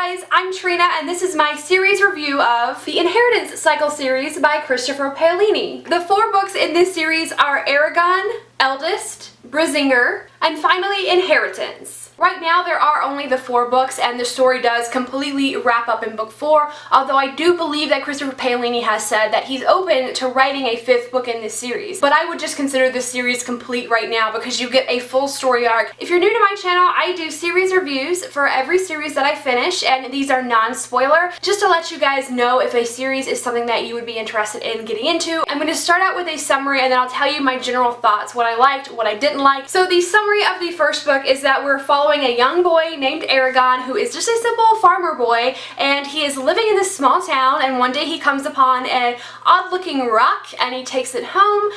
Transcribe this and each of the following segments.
guys, I'm Trina and this is my series review of the Inheritance Cycle series by Christopher Paolini. The 4 books in this series are Eragon, Eldest, Brisingr, and finally Inheritance. Right now there are only the 4 books and the story does completely wrap up in book 4, although I do believe that Christopher Paolini has said that he's open to writing a 5th book in this series. But I would just consider this series complete right now because you get a full story arc. If you're new to my channel, I do series reviews for every series that I finish, and these are non-spoiler, just to let you guys know if a series is something that you would be interested in getting into. I'm going to start out with a summary and then I'll tell you my general thoughts, what I liked, what I didn't like. So the summary of the first book is that we're following a young boy named Eragon who is just a simple farmer boy, and he is living in this small town, and one day he comes upon an odd-looking rock and he takes it home.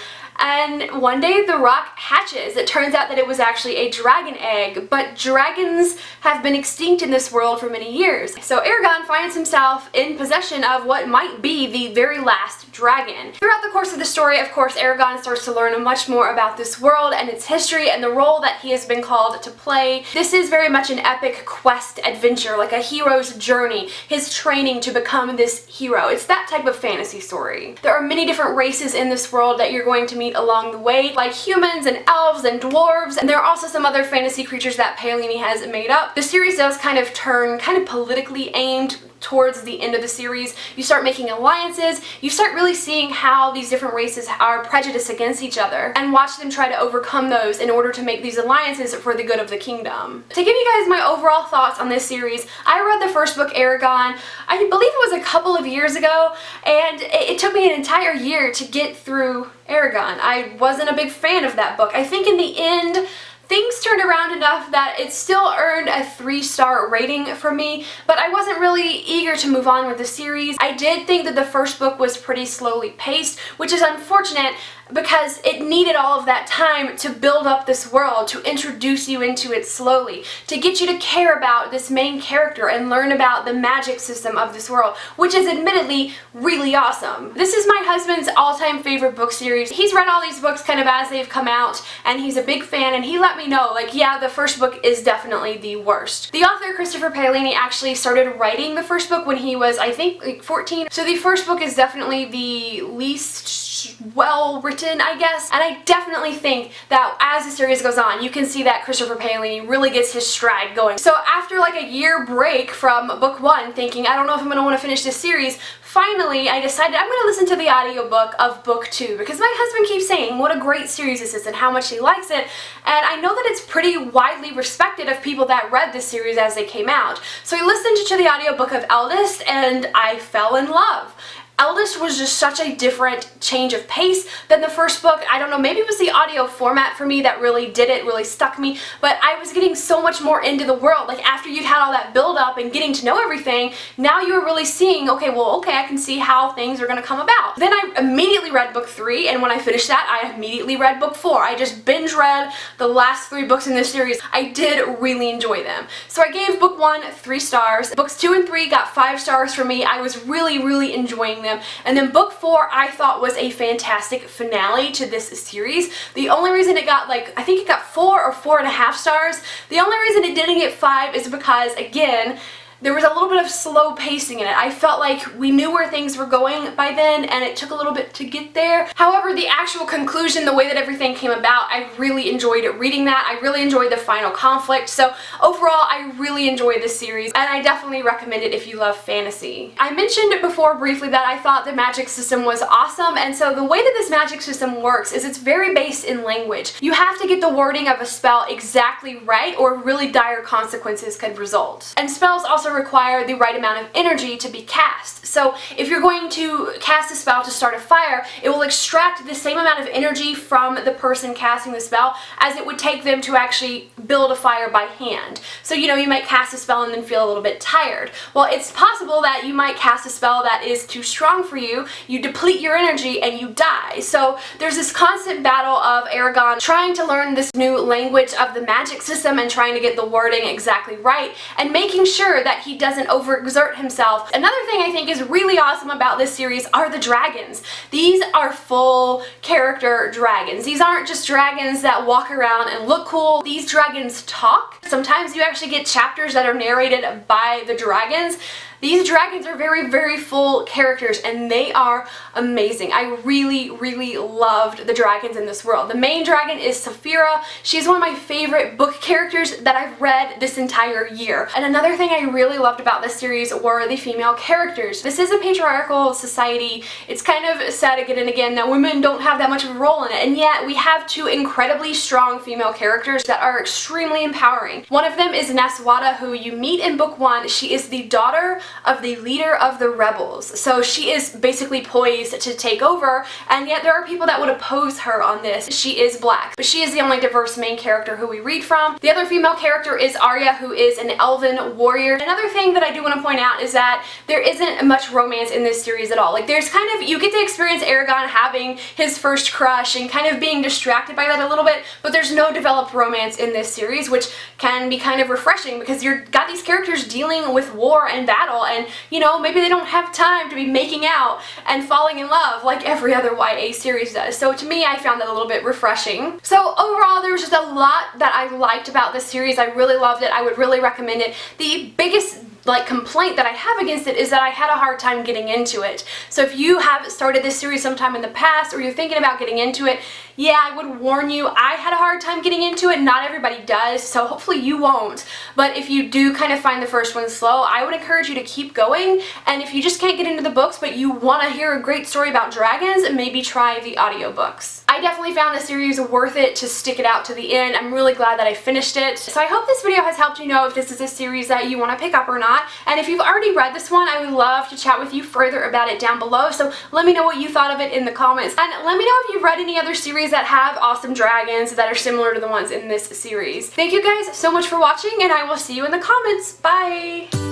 And one day the rock hatches. It turns out that it was actually a dragon egg, but dragons have been extinct in this world for many years. So Eragon finds himself in possession of what might be the very last dragon. Throughout the course of the story, of course, Eragon starts to learn much more about this world and its history and the role that he has been called to play. This is very much an epic quest adventure, like a hero's journey, his training to become this hero. It's that type of fantasy story. There are many different races in this world that you're going to meet along the way, like humans and elves and dwarves, and there are also some other fantasy creatures that Paolini has made up. The series does kind of turn politically aimed towards the end of the series. You start making alliances, you start really seeing how these different races are prejudiced against each other, and watch them try to overcome those in order to make these alliances for the good of the kingdom. To give you guys my overall thoughts on this series, I read the first book, Eragon, I believe it was a couple of years ago, and it took me an entire year to get through Eragon. I wasn't a big fan of that book. I think in the end, things turned around enough that it still earned a 3-star rating for me, but I wasn't really eager to move on with the series. I did think that the first book was pretty slowly paced, which is unfortunate because it needed all of that time to build up this world, to introduce you into it slowly, to get you to care about this main character and learn about the magic system of this world, which is admittedly really awesome. This is my husband's all-time favorite book series. He's read all these books kind of as they've come out, and he's a big fan, and he let me know, like, yeah, the first book is definitely the worst. The author, Christopher Paolini, actually started writing the first book when he was, I think, like 14, so the first book is definitely the least well written, I guess, and I definitely think that as the series goes on, you can see that Christopher Paolini really gets his stride going. So after like a year break from book 1, thinking, I don't know if I'm going to want to finish this series, finally I decided I'm going to listen to the audiobook of book 2 because my husband keeps saying what a great series this is and how much he likes it, and I know that it's pretty widely respected of people that read this series as they came out. So I listened to the audiobook of Eldest and I fell in love. Eldest was just such a different change of pace than the first book. I don't know, maybe it was the audio format for me that really did it, really stuck me, but I was getting so much more into the world. Like after you'd had all that build up and getting to know everything, now you were really seeing, okay, I can see how things are going to come about. Then I immediately read book 3, and when I finished that, I immediately read book 4. I just binge read the last 3 books in this series. I did really enjoy them. So I gave book 1 3 stars. Books 2 and 3 got 5 stars for me. I was really enjoying them. And then book 4 I thought was a fantastic finale to this series. The only reason it got I think it got 4 or 4.5 stars. The only reason it didn't get 5 is because, again, there was a little bit of slow pacing in it. I felt like we knew where things were going by then and it took a little bit to get there. However, the actual conclusion, the way that everything came about, I really enjoyed reading that. I really enjoyed the final conflict. So overall, I really enjoyed this series and I definitely recommend it if you love fantasy. I mentioned before briefly that I thought the magic system was awesome, and so the way that this magic system works is it's very based in language. You have to get the wording of a spell exactly right or really dire consequences could result. And spells also require the right amount of energy to be cast. So if you're going to cast a spell to start a fire, it will extract the same amount of energy from the person casting the spell as it would take them to actually build a fire by hand. So you know, you might cast a spell and then feel a little bit tired. Well, it's possible that you might cast a spell that is too strong for you, you deplete your energy, and you die. So there's this constant battle of Eragon trying to learn this new language of the magic system and trying to get the wording exactly right, and making sure that that he doesn't overexert himself. Another thing I think is really awesome about this series are the dragons. These are full character dragons. These aren't just dragons that walk around and look cool. These dragons talk. Sometimes you actually get chapters that are narrated by the dragons. These dragons are very, very full characters and they are amazing. I really, really loved the dragons in this world. The main dragon is Saphira. She's one of my favorite book characters that I've read this entire year. And another thing I really loved about this series were the female characters. This is a patriarchal society. It's kind of said again and again that women don't have that much of a role in it, and yet we have two incredibly strong female characters that are extremely empowering. One of them is Naswada, who you meet in book 1. She is the daughter of the leader of the rebels. So she is basically poised to take over, and yet there are people that would oppose her on this. She is black, but she is the only diverse main character who we read from. The other female character is Arya, who is an elven warrior. Another thing that I do want to point out is that there isn't much romance in this series at all. Like, there's kind of, you get to experience Eragon having his first crush and kind of being distracted by that a little bit, but there's no developed romance in this series, which can be kind of refreshing because you've got these characters dealing with war and battle, and you know, maybe they don't have time to be making out and falling in love like every other YA series does. So to me, I found that a little bit refreshing. So overall, there was just a lot that I liked about this series. I really loved it. I would really recommend it. The biggest complaint that I have against it is that I had a hard time getting into it. So if you have started this series sometime in the past or you're thinking about getting into it, yeah, I would warn you, I had a hard time getting into it. Not everybody does, so hopefully you won't. But if you do kind of find the first one slow, I would encourage you to keep going. And if you just can't get into the books but you want to hear a great story about dragons, maybe try the audiobooks. I definitely found the series worth it to stick it out to the end. I'm really glad that I finished it. So I hope this video has helped you know if this is a series that you want to pick up or not. And if you've already read this one, I would love to chat with you further about it down below. So let me know what you thought of it in the comments. And let me know if you've read any other series that have awesome dragons that are similar to the ones in this series. Thank you guys so much for watching, and I will see you in the comments. Bye!